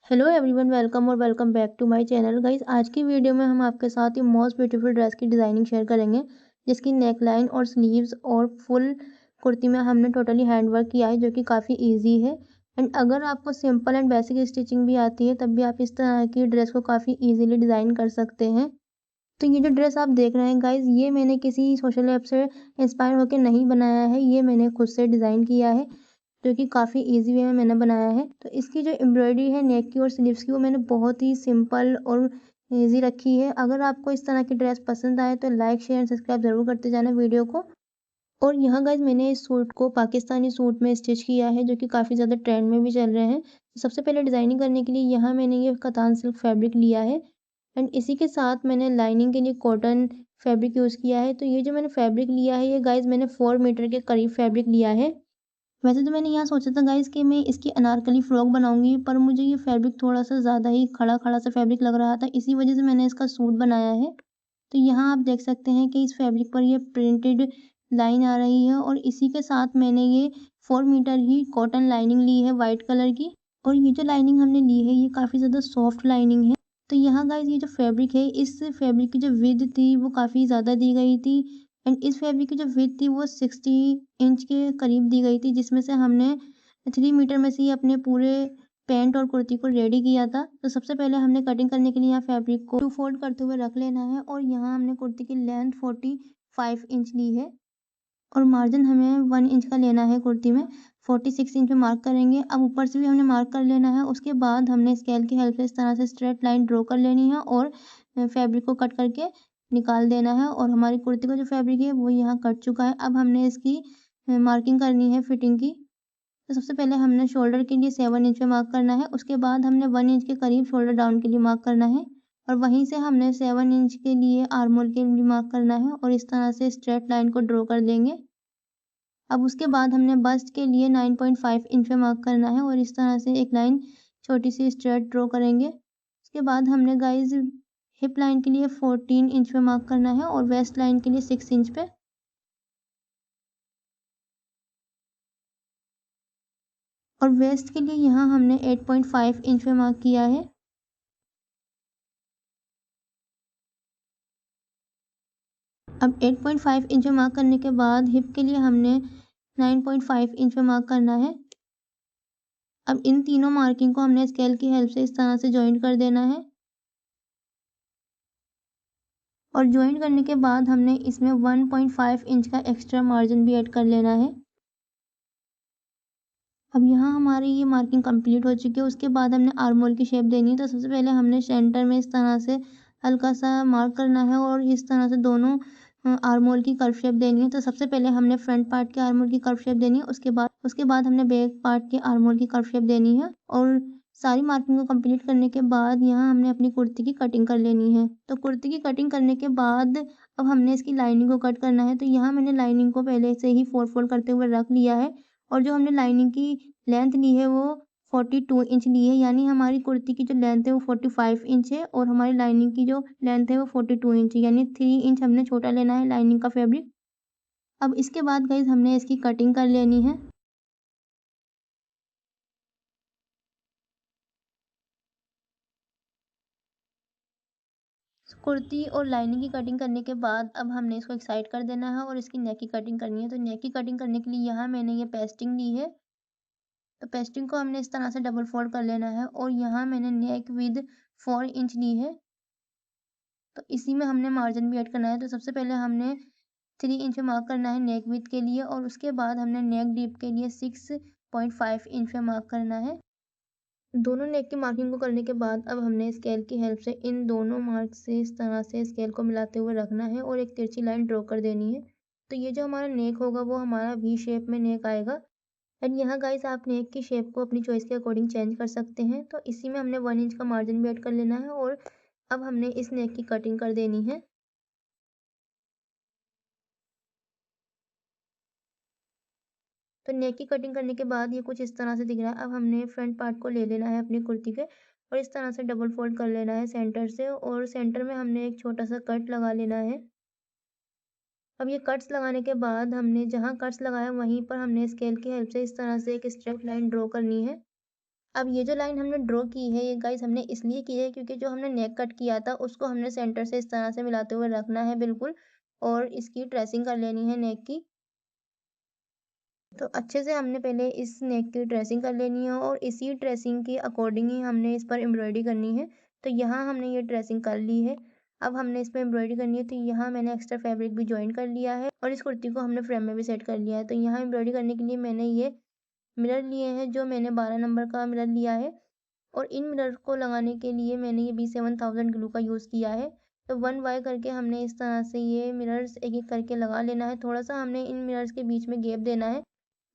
Hello everyone, welcome और welcome back to my channel guys. आज की वीडियो में हम आपके साथ ये मोस्ट ब्यूटीफुल ड्रेस की डिज़ाइनिंग शेयर करेंगे, जिसकी नेक लाइन और स्लीव्स और फुल कुर्ती में हमने टोटली हैंड वर्क किया है, जो कि काफ़ी इजी है। एंड अगर आपको सिंपल एंड बेसिक स्टिचिंग भी आती है, तब भी आप इस तरह की ड्रेस को काफ़ी ईजिली डिज़ाइन कर सकते हैं। तो ये जो ड्रेस आप देख रहे हैं गाइस, ये मैंने किसी सोशल ऐप से इंस्पायर होकर नहीं बनाया है, ये मैंने खुद से डिज़ाइन किया है, जो कि काफ़ी ईजी वे में मैंने बनाया है। तो इसकी जो एम्ब्रॉयडरी है नेक की और स्लीव्स की, वो मैंने बहुत ही सिंपल और ईजी रखी है। अगर आपको इस तरह की ड्रेस पसंद आए तो लाइक शेयर एंड सब्सक्राइब ज़रूर करते जाना वीडियो को। और यहाँ गाइस मैंने इस सूट को पाकिस्तानी सूट में स्टिच किया है, जो कि काफ़ी ज़्यादा ट्रेंड में भी चल रहे हैं। तो सबसे पहले डिज़ाइनिंग करने के लिए यहाँ मैंने ये कतान सिल्क फैब्रिक लिया है, एंड इसी के साथ मैंने लाइनिंग के लिए कॉटन फैब्रिक यूज़ किया है। तो ये जो मैंने फैब्रिक लिया है, ये गाइस मैंने 4 मीटर के करीब फैब्रिक लिया है। वैसे तो मैंने यहाँ सोचा था गाइस कि मैं इसकी अनारकली फ्रॉक बनाऊंगी, पर मुझे ये फैब्रिक थोड़ा सा ज़्यादा ही खड़ा खड़ा सा फैब्रिक लग रहा था, इसी वजह से मैंने इसका सूट बनाया है। तो यहाँ आप देख सकते हैं कि इस फैब्रिक पर ये प्रिंटेड लाइन आ रही है, और इसी के साथ मैंने ये 4 मीटर ही कॉटन लाइनिंग ली है वाइट कलर की। और ये जो लाइनिंग हमने ली है, ये काफ़ी ज़्यादा सॉफ्ट लाइनिंग है। तो यहाँ गाइस ये जो फैब्रिक है, इस फैब्रिक की जो विड्थ थी वो काफ़ी ज़्यादा दी गई थी, एंड इस फैब्रिक की जो विड्थ थी वो 60 इंच के करीब दी गई थी, जिसमें से हमने 3 मीटर में से ही अपने पूरे पैंट और कुर्ती को रेडी किया था। तो सबसे पहले हमने कटिंग करने के लिए यहाँ फैब्रिक को 2 फोल्ड करते हुए रख लेना है, और यहाँ हमने कुर्ती की लेंथ 45 इंच ली है, और मार्जिन हमें 1 इंच का लेना है कुर्ती में। 46 इंच पे मार्क करेंगे। अब ऊपर से भी हमने मार्क कर लेना है। उसके बाद हमने स्केल की हेल्प से इस तरह से स्ट्रेट लाइन ड्रॉ कर लेनी है, और फैब्रिक को कट करके निकाल देना है। और हमारी कुर्ती का जो फैब्रिक है वो यहाँ कट चुका है। अब हमने इसकी मार्किंग करनी है फिटिंग की। तो सबसे पहले हमने शोल्डर के लिए 7 इंच पे मार्क करना है। उसके बाद हमने 1 इंच के करीब शोल्डर डाउन के लिए मार्क करना है, और वहीं से हमने 7 इंच के लिए आर्म होल के लिए मार्क करना है, और इस तरह से स्ट्रेट लाइन को ड्रॉ कर देंगे। अब उसके बाद हमने बस्ट के लिए 9.5 इंच पे मार्क करना है, और इस तरह से एक लाइन छोटी सी स्ट्रेट ड्रॉ करेंगे। उसके बाद हमने गाइस हिप लाइन के लिए 14 इंच पे मार्क करना है, और वेस्ट लाइन के लिए 6 इंच पे। और वेस्ट के लिए यहाँ हमने 8.5 इंच पे मार्क किया है। अब 8.5 इंच पे मार्क करने के बाद हिप के लिए हमने 9.5 इंच पे मार्क करना है। अब इन तीनों मार्किंग को हमने स्केल की हेल्प से इस तरह से जॉइंट कर देना है, और जॉइन करने के बाद हमने इसमें 1.5 इंच का एक्स्ट्रा मार्जिन भी ऐड कर लेना है। अब यहाँ हमारी ये मार्किंग कंप्लीट हो चुकी है। उसके बाद हमने आर्म होल की शेप देनी है। तो सबसे पहले हमने सेंटर में इस तरह से हल्का सा मार्क करना है, और इस तरह से दोनों आर्म होल की कर्व शेप देनी है। तो सबसे पहले हमने फ्रंट पार्ट के आर्म होल की कर्व शेप देनी है, उसके बाद हमने बैक पार्ट के आर्म होल की कर्व शेप देनी है। और सारी मार्किंग को कंप्लीट करने के बाद यहाँ हमने अपनी कुर्ती की कटिंग कर लेनी है। तो कुर्ती की कटिंग करने के बाद अब हमने इसकी लाइनिंग को कट करना है। तो यहाँ मैंने लाइनिंग को पहले से ही 4 फोल्ड करते हुए रख लिया है, और जो हमने लाइनिंग की लेंथ ली है वो 42 इंच ली है, यानी हमारी कुर्ती की जो लेंथ है वो 45 इंच है, और हमारी लाइनिंग की जो लेंथ है वो 42 इंच है, यानी 3 इंच हमने छोटा लेना है लाइनिंग का फैब्रिक। अब इसके बाद गाइज हमने इसकी कटिंग कर लेनी है। कुर्ती और लाइनिंग की कटिंग करने के बाद अब हमने इसको एक साइड कर देना है, और इसकी नेक की कटिंग करनी है। तो नेक की कटिंग करने के लिए यहाँ मैंने ये पेस्टिंग ली है। तो पेस्टिंग को हमने इस तरह से डबल फोल्ड कर लेना है, और यहाँ मैंने नेक विद 4 इंच ली है। तो इसी में हमने मार्जिन भी ऐड करना है। तो सबसे पहले हमने 3 इंच पे मार्क करना है नेक विड्थ के लिए, और उसके बाद हमने नेक डीप के लिए 6.5 इंच पे मार्क करना है। दोनों नेक की मार्किंग को करने के बाद अब हमने स्केल की हेल्प से इन दोनों मार्क से इस तरह से स्केल को मिलाते हुए रखना है, और एक तिरछी लाइन ड्रॉ कर देनी है। तो ये जो हमारा नेक होगा वो हमारा वी शेप में नेक आएगा। एंड यहाँ गाइस आप नेक की शेप को अपनी चॉइस के अकॉर्डिंग चेंज कर सकते हैं। तो इसी में हमने 1 इंच का मार्जिन भी ऐड कर लेना है, और अब हमने इस नेक की कटिंग कर देनी है। तो नेक की कटिंग करने के बाद ये कुछ इस तरह से दिख रहा है। अब हमने फ्रंट पार्ट को ले लेना है अपनी कुर्ती के, और इस तरह से डबल फोल्ड कर लेना है सेंटर से, और सेंटर में हमने एक छोटा सा कट लगा लेना है। अब ये कट्स लगाने के बाद हमने जहाँ कट्स लगाया वहीं पर हमने स्केल की हेल्प से इस तरह से एक स्ट्रेट लाइन ड्रॉ करनी है। अब ये जो लाइन हमने ड्रॉ की है ये गाइस हमने इसलिए की है क्योंकि जो हमने नेक कट किया था उसको हमने सेंटर से इस तरह से मिलाते हुए रखना है बिल्कुल, और इसकी ट्रेसिंग कर लेनी है नेक की। तो अच्छे से हमने पहले इस नेक की ड्रेसिंग कर लेनी है और इसी ड्रेसिंग के अकॉर्डिंग ही हमने इस पर एम्ब्रॉयडरी करनी है। तो यहाँ हमने ये ड्रेसिंग कर ली है। अब हमने इस पे एम्ब्रॉयडरी करनी है, तो यहाँ मैंने एक्स्ट्रा फैब्रिक भी जॉइन कर लिया है और इस कुर्ती को हमने फ्रेम में भी सेट कर लिया है। तो यहाँ एम्ब्रॉयडरी करने के लिए मैंने ये मिरर लिए हैं, जो मैंने 12 नंबर का मिरर लिया है और इन मिरर को लगाने के लिए मैंने ये B7000 ग्लू का यूज़ किया है। तो 1 बाय करके हमने इस तरह से ये मिरर्स एक-एक करके लगा लेना है। थोड़ा-सा हमने इन मिरर्स के बीच में गैप देना है।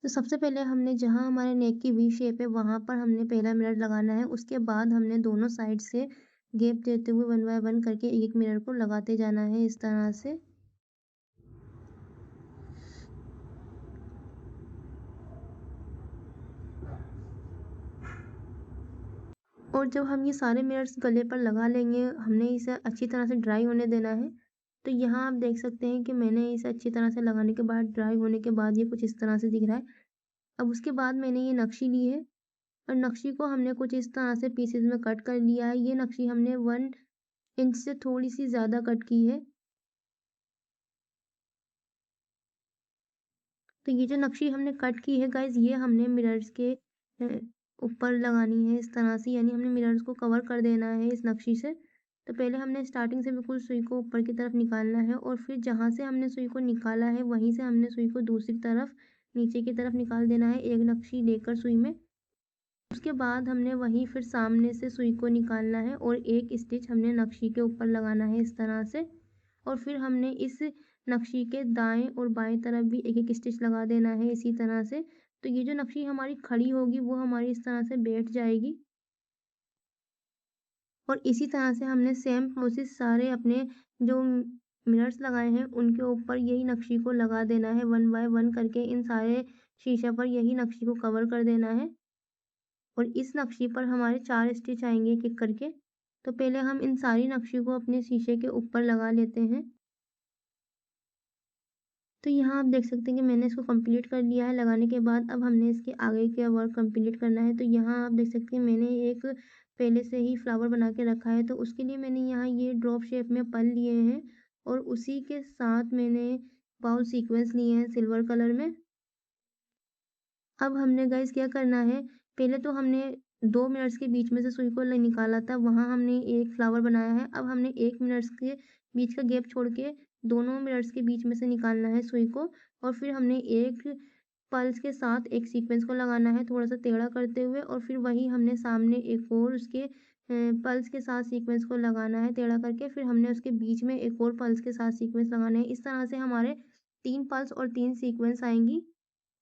तो सबसे पहले हमने जहाँ हमारे नेक की वी शेप है वहाँ पर हमने पहला मिरर लगाना है। उसके बाद हमने दोनों साइड से गैप देते हुए 1 बाय 1 करके एक-एक मिरर को लगाते जाना है इस तरह से। और जब हम ये सारे मिरर्स गले पर लगा लेंगे, हमने इसे अच्छी तरह से ड्राई होने देना है। तो यहाँ आप देख सकते हैं कि मैंने इसे अच्छी तरह से लगाने के बाद, ड्राई होने के बाद ये कुछ इस तरह से दिख रहा है। अब उसके बाद मैंने ये नक्शी ली है और नक्शी को हमने कुछ इस तरह से पीसेज़ में कट कर लिया है। ये नक्शी हमने 1 इंच से थोड़ी-सी ज़्यादा कट की है। तो ये जो नक्शी हमने कट की है गाइज़, ये हमने मिरर्स के ऊपर लगानी है इस तरह से, यानी हमने मिरर्स को कवर कर देना है इस नक्शी से। तो पहले हमने स्टार्टिंग से बिल्कुल सुई को ऊपर की तरफ निकालना है और फिर जहाँ से हमने सुई को निकाला है वहीं से हमने सुई को दूसरी तरफ नीचे की तरफ निकाल देना है, एक नक्शी लेकर सुई में। उसके बाद हमने वहीं फिर सामने से सुई को निकालना है और एक स्टिच हमने नक्शी के ऊपर लगाना है इस तरह से, और फिर हमने इस नक्शी के दाएं और बाएं तरफ भी एक एक स्टिच लगा देना है इसी तरह से। तो ये जो नक्शी हमारी खड़ी होगी वो हमारी इस तरह से बैठ जाएगी और इसी तरह से हमने सेम प्रोसेस सारे अपने जो मिरर्स लगाए हैं उनके ऊपर यही नक्शी को लगा देना है, 1 बाय 1 करके इन सारे शीशे पर यही नक्शी को कवर कर देना है। और इस नक्शी पर हमारे 4 स्टिच आएंगे एक-एक करके। तो पहले हम इन सारी नक्शी को अपने शीशे के ऊपर लगा लेते हैं। तो यहाँ आप देख सकते हैं कि मैंने इसको कंप्लीट कर लिया है। लगाने के बाद अब हमने इसके आगे का वर्क कंप्लीट करना है। तो यहाँ आप देख सकते हैं मैंने एक पहले से ही फ्लावर बना के रखा है, तो उसके लिए मैंने यहाँ ये ड्रॉप शेप में पल लिए हैं और उसी के साथ मैंने बाउल सीक्वेंस लिए हैं सिल्वर कलर में। अब हमने गाइस क्या करना है, पहले तो हमने 2 मिनट्स के बीच में से सुई को निकाला था, वहाँ हमने एक फ्लावर बनाया है। अब हमने 1 मिनट्स के बीच का गैप छोड़ के दोनों मिनट्स के बीच में से निकालना है सुई को, और फिर हमने एक पल्स के साथ एक सीक्वेंस को लगाना है थोड़ा सा टेढ़ा करते हुए, और फिर वही हमने सामने एक और उसके पल्स के साथ सीक्वेंस को लगाना है टेढ़ा करके, फिर हमने उसके बीच में एक और पल्स के साथ सीक्वेंस लगाना है। इस तरह से हमारे 3 पल्स और 3 सीक्वेंस आएंगी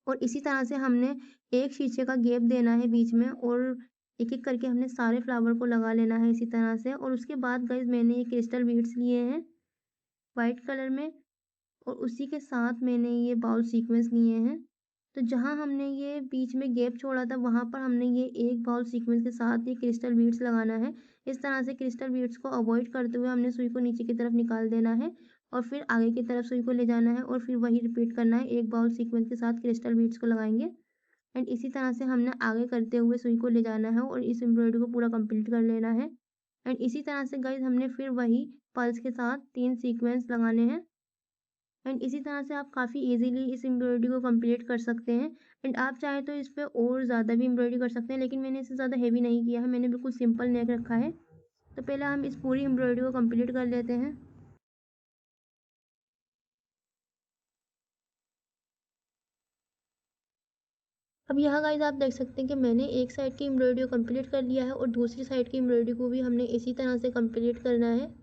और इसी तरह से हमने एक शीशे का गैप देना है बीच में और एक-एक करके हमने सारे फ्लावर को लगा लेना है इसी तरह से। और उसके बाद गाइस मैंने ये क्रिस्टल बीड्स लिए हैं वाइट कलर में और उसी के साथ मैंने ये बाउल सीक्वेंस लिए हैं। तो जहाँ हमने ये बीच में गैप छोड़ा था वहाँ पर हमने ये एक बाउल सीक्वेंस के साथ ये क्रिस्टल बीड्स लगाना है। इस तरह से क्रिस्टल बीड्स को अवॉइड करते हुए हमने सुई को नीचे की तरफ निकाल देना है और फिर आगे की तरफ सुई को ले जाना है और फिर वही रिपीट करना है। एक बाउल सीक्वेंस के साथ क्रिस्टल बीड्स को लगाएंगे एंड इसी तरह से हमने आगे करते हुए सुई को ले जाना है और इस एम्ब्रॉयडरी को पूरा कंप्लीट कर लेना है। एंड इसी तरह से गाइस हमने फिर वही पल्स के साथ 3 सीक्वेंस लगाने हैं एंड इसी तरह से आप काफ़ी इजीली इस एम्ब्रॉयडरी को कंप्लीट कर सकते हैं। एंड आप चाहें तो इस पे और ज़्यादा भी एम्ब्रॉयडरी कर सकते हैं, लेकिन मैंने इसे ज़्यादा हेवी नहीं किया है, मैंने बिल्कुल सिंपल नेक रखा है। तो पहले हम इस पूरी एम्ब्रॉयडरी को कंप्लीट कर लेते हैं। अब यहाँ गाइस आप देख सकते हैं कि मैंने एक साइड की एम्ब्रॉयडरी को कंप्लीट कर लिया है और दूसरी साइड की एम्ब्रॉयडरी को भी हमने इसी तरह से कंप्लीट करना है।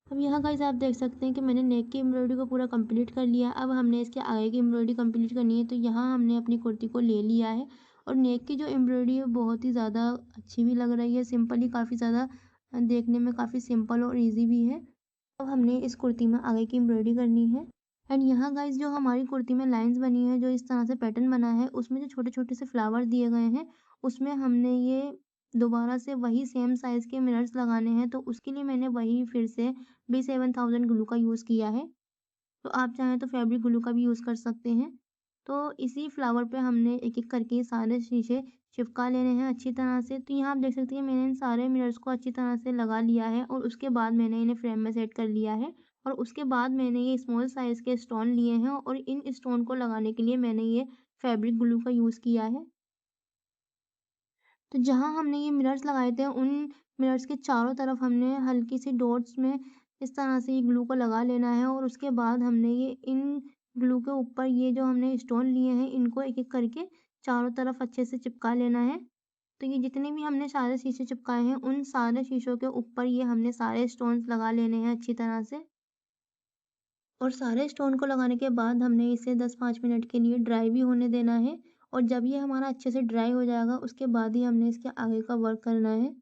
अब यहाँ गाइस आप देख सकते हैं कि मैंने नेक की एम्ब्रॉयडरी को पूरा कंप्लीट कर लिया। अब हमने इसके आगे की एम्ब्रॉयडरी कंप्लीट करनी है। तो यहाँ हमने अपनी कुर्ती को ले लिया है और नेक की जो एम्ब्रॉयडरी है बहुत ही ज़्यादा अच्छी भी लग रही है, सिंपल ही काफ़ी ज़्यादा देखने में काफ़ी सिंपल और ईजी भी है। अब हमने इस कुर्ती में आगे की एम्ब्रॉयडरी करनी है एंड यहाँ गाइस जो हमारी कुर्ती में लाइंस बनी है, जो इस तरह से पैटर्न बना है, उसमें जो छोटे छोटे से फ्लावर दिए गए हैं उसमें हमने ये दोबारा से वही सेम साइज़ के मिरर्स लगाने हैं। तो उसके लिए मैंने वही फिर से B7000 ग्लू का यूज़ किया है। तो आप चाहें तो फैब्रिक ग्लू का भी यूज़ कर सकते हैं। तो इसी फ्लावर पे हमने एक-एक करके सारे शीशे चिपका लेने हैं अच्छी तरह से। तो यहाँ आप देख सकते हैं मैंने इन सारे मिरर्स को अच्छी तरह से लगा लिया है और उसके बाद मैंने इन्हें फ्रेम में सेट कर लिया है। और उसके बाद मैंने ये स्मॉल साइज़ के स्टोन लिए हैं और इन स्टोन को लगाने के लिए मैंने ये फैब्रिक ग्लू का यूज़ किया है। तो जहाँ हमने ये मिरर्स लगाए थे उन मिरर्स के चारों तरफ हमने हल्की सी डॉट्स में इस तरह से ये ग्लू को लगा लेना है और उसके बाद हमने ये इन ग्लू के ऊपर ये जो हमने स्टोन लिए हैं इनको एक-एक करके चारों तरफ अच्छे से चिपका लेना है। तो ये जितने भी हमने सारे शीशे चिपकाए हैं उन सारे शीशों के ऊपर ये हमने सारे स्टोन्स लगा लेने हैं अच्छी तरह से। और सारे स्टोन को लगाने के बाद हमने इसे 10-5 मिनट के लिए ड्राई भी होने देना है और जब ये हमारा अच्छे से ड्राई हो जाएगा उसके बाद ही हमने इसके आगे का वर्क करना है।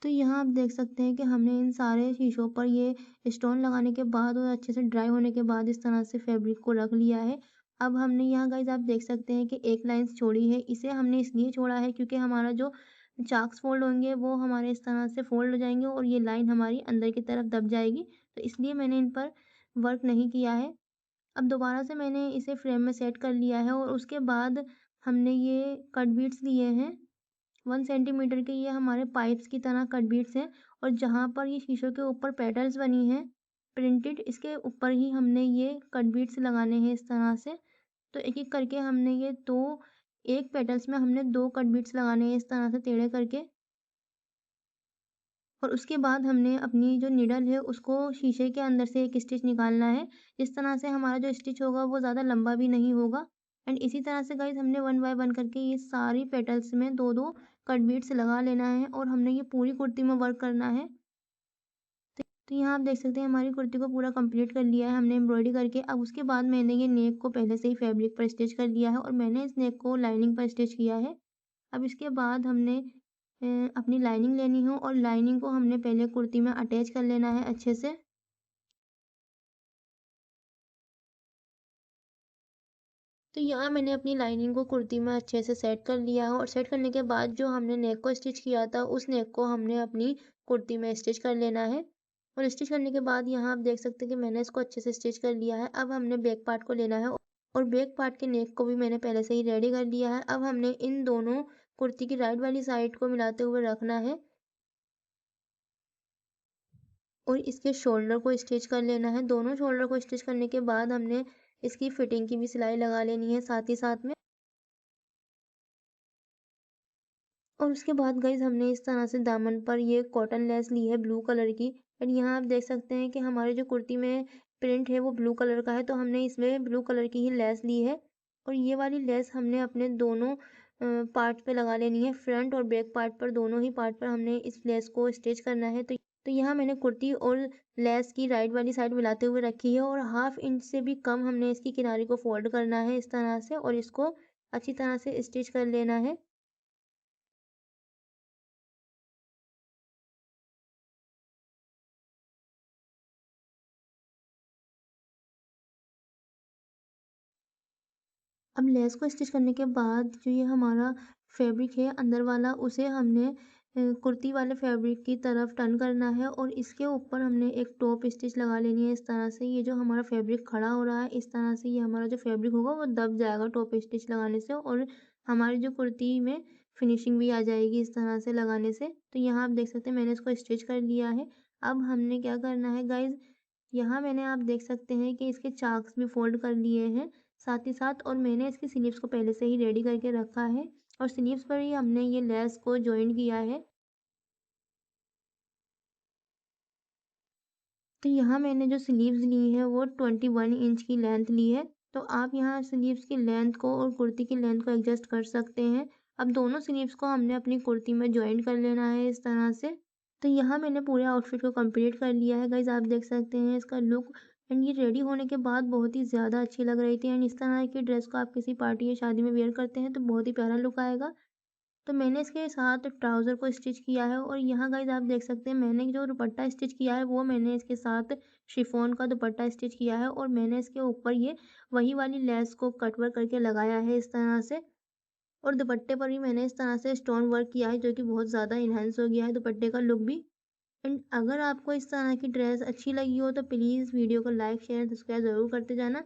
तो यहाँ आप देख सकते हैं कि हमने इन सारे शीशों पर ये स्टोन लगाने के बाद और अच्छे से ड्राई होने के बाद इस तरह से फैब्रिक को रख लिया है। अब हमने यहाँ गाइस आप देख सकते हैं कि एक लाइन छोड़ी है। इसे हमने इसलिए छोड़ा है क्योंकि हमारा जो चाक्स फोल्ड होंगे वो हमारे इस तरह से फोल्ड हो जाएंगे और ये लाइन हमारी अंदर की तरफ दब जाएगी। तो इसलिए मैंने इन पर वर्क नहीं किया है। अब दोबारा से मैंने इसे फ्रेम में सेट कर लिया है और उसके बाद हमने ये कट बीट्स लिए हैं 1 सेंटीमीटर के। ये हमारे पाइप्स की तरह कट बीट्स हैं और जहाँ पर ये शीशों के ऊपर पेटल्स बनी हैं प्रिंटेड, इसके ऊपर ही हमने ये कट बीट्स लगाने हैं इस तरह से। तो एक-एक करके हमने ये 2 एक पेटल्स में हमने 2 कट बीट्स लगाने हैं इस तरह से टेढ़े करके। और उसके बाद हमने अपनी जो नीडल है उसको शीशे के अंदर से एक स्टिच निकालना है। इस तरह से हमारा जो स्टिच होगा वो ज़्यादा लंबा भी नहीं होगा। एंड इसी तरह से गाइस हमने 1 बाय 1 करके ये सारी पेटल्स में 2-2 कट बीट्स लगा लेना है और हमने ये पूरी कुर्ती में वर्क करना है। तो यहाँ आप देख सकते हैं हमारी कुर्ती को पूरा कंप्लीट कर लिया है हमने एम्ब्रॉयडरी करके। अब उसके बाद मैंने ये नेक को पहले से ही फैब्रिक पर स्टिच कर लिया है और मैंने इस नेक को लाइनिंग पर स्टिच किया है। अब इसके बाद हमने अपनी लाइनिंग लेनी हो और लाइनिंग को हमने पहले कुर्ती में अटैच कर लेना है अच्छे से। तो यहाँ मैंने अपनी लाइनिंग को कुर्ती में अच्छे से सेट कर लिया है और सेट करने के बाद जो हमने नेक को स्टिच किया था उस नेक को हमने अपनी कुर्ती में स्टिच कर लेना है। और स्टिच करने के बाद यहाँ आप देख सकते हैं कि मैंने इसको अच्छे से स्टिच कर लिया है। अब हमने बैक पार्ट को लेना है और बैक पार्ट के नेक को भी मैंने पहले से ही रेडी कर लिया है। अब हमने इन दोनों कुर्ती की राइट वाली साइड को मिलाते हुए रखना है और इसके शोल्डर को स्टिच कर लेना है। दोनों शोल्डर को स्टिच करने के बाद हमने इसकी फिटिंग की भी सिलाई लगा लेनी है साथ ही साथ में। और उसके बाद गाइस हमने इस तरह से दामन पर ये कॉटन लेस ली है ब्लू कलर की। एंड यहाँ आप देख सकते हैं कि हमारी जो कुर्ती में प्रिंट है वो ब्लू कलर का है, तो हमने इसमें ब्लू कलर की ही लेस ली है और ये वाली लेस हमने अपने दोनों पार्ट पे लगा लेनी है। फ्रंट और बैक पार्ट पर, दोनों ही पार्ट पर हमने इस लेस को स्टिच करना है। तो यहाँ मैंने कुर्ती और लेस की राइट वाली साइड मिलाते हुए रखी है और 1/2 इंच से भी कम हमने इसकी किनारी को फोल्ड करना है इस तरह से और इसको अच्छी तरह से स्टिच कर लेना है। अब लेस को स्टिच करने के बाद जो ये हमारा फैब्रिक है अंदर वाला, उसे हमने कुर्ती वाले फैब्रिक की तरफ टर्न करना है और इसके ऊपर हमने एक टॉप स्टिच लगा लेनी है इस तरह से। ये जो हमारा फैब्रिक खड़ा हो रहा है इस तरह से, ये हमारा जो फैब्रिक होगा वो दब जाएगा टॉप स्टिच लगाने से और हमारी जो कुर्ती में फिनिशिंग भी आ जाएगी इस तरह से लगाने से। तो यहाँ आप देख सकते हैं मैंने इसको स्टिच कर लिया है। अब हमने क्या करना है गाइज, यहाँ मैंने आप देख सकते हैं कि इसके चाक्स भी फोल्ड कर लिए हैं साथ ही साथ, और मैंने इसकी स्लीव्स को पहले से ही रेडी करके रखा है और स्लीव्स पर ही हमने ये लेस को जॉइन किया है। तो यहाँ मैंने जो स्लीव्स ली है वो 21 इंच की लेंथ ली है। तो आप यहाँ स्लीव्स की लेंथ को और कुर्ती की लेंथ को एडजस्ट कर सकते हैं। अब दोनों स्लीव्स को हमने अपनी कुर्ती में जॉइन कर लेना है इस तरह से। तो यहाँ मैंने पूरे आउटफिट को कंप्लीट कर लिया है गाइज, आप देख सकते हैं इसका लुक। एंड ये रेडी होने के बाद बहुत ही ज़्यादा अच्छी लग रही थी एंड इस तरह की ड्रेस को आप किसी पार्टी या शादी में वेयर करते हैं तो बहुत ही प्यारा लुक आएगा। तो मैंने इसके साथ ट्राउज़र को स्टिच किया है और यहाँ गाइस आप देख सकते हैं मैंने जो दुपट्टा स्टिच किया है वो मैंने इसके साथ शिफॉन का दुपट्टा स्टिच किया है और मैंने इसके ऊपर ये वही वाली लेस को कट वर्क करके लगाया है इस तरह से। और दुपट्टे पर भी मैंने इस तरह से स्टोन वर्क किया है जो कि बहुत ज़्यादा इन्हांस हो गया है दुपट्टे का लुक भी। एंड अगर आपको इस तरह की ड्रेस अच्छी लगी हो तो प्लीज़ वीडियो को लाइक शेयर सब्सक्राइब ज़रूर करते जाना।